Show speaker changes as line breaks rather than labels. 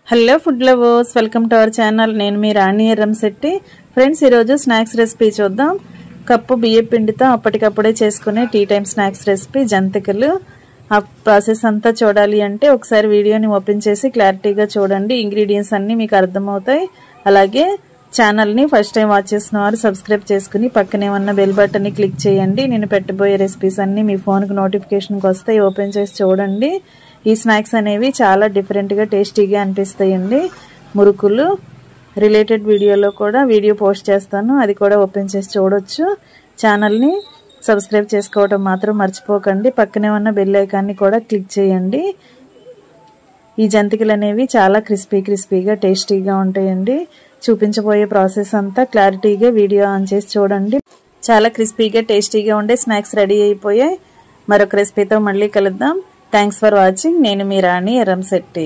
Hello food lovers, welcome to our channel. నేను మీ రాణి Erramsetti. Friends, ఈరోజు snacks recipe చూద్దాం. Cup బియ్య పిండితో అప్పటికప్పుడే చేసుకునే టీ టైం స్నాక్స్ రెసిపీ జంతికలు. ఆ ప్రాసెస్ అంతా చూడాలి అంటే ఒకసారి వీడియోని ఓపెన్ చేసి క్లారిటీగా చూడండి. ఇంగ్రీడియంట్స్ అన్నీ మీకు అర్థమవుతాయి. అలాగే ఛానల్ని ఫస్ట్ టైం వాచ్ చేసిన వారు సబ్స్క్రైబ్ చేసుకుని పక్కనే ఉన్న బెల్ బటన్ని క్లిక్ చేయండి. నేను పెట్టబోయే రెసిపీస్ అన్నీ మీ ఫోన్కి నోటిఫికేషన్కి వస్తాయి. ఓపెన్ చేసి చూడండి. ఈ స్నాక్స్ అనేవి చాలా డిఫరెంట్గా టేస్టీగా అనిపిస్తాయండి. మురుకులు రిలేటెడ్ వీడియోలో కూడా వీడియో పోస్ట్ చేస్తాను, అది కూడా ఓపెన్ చేసి చూడొచ్చు. ఛానల్ని సబ్స్క్రైబ్ చేసుకోవడం మాత్రం మర్చిపోకండి. పక్కనే ఉన్న బెల్ ఐకాన్ని కూడా క్లిక్ చేయండి. ఈ జంతికలు అనేవి చాలా క్రిస్పీగా టేస్టీగా ఉంటాయండి. చూపించబోయే ప్రాసెస్ అంతా క్లారిటీగా వీడియో ఆన్ చేసి చూడండి. చాలా క్రిస్పీగా టేస్టీగా ఉండే స్నాక్స్ రెడీ అయిపోయాయి. మరొక రెసిపీతో మళ్ళీ కలుద్దాం. Thanks for watching. నేను మీ రాణి ఎర్రంశెట్టి.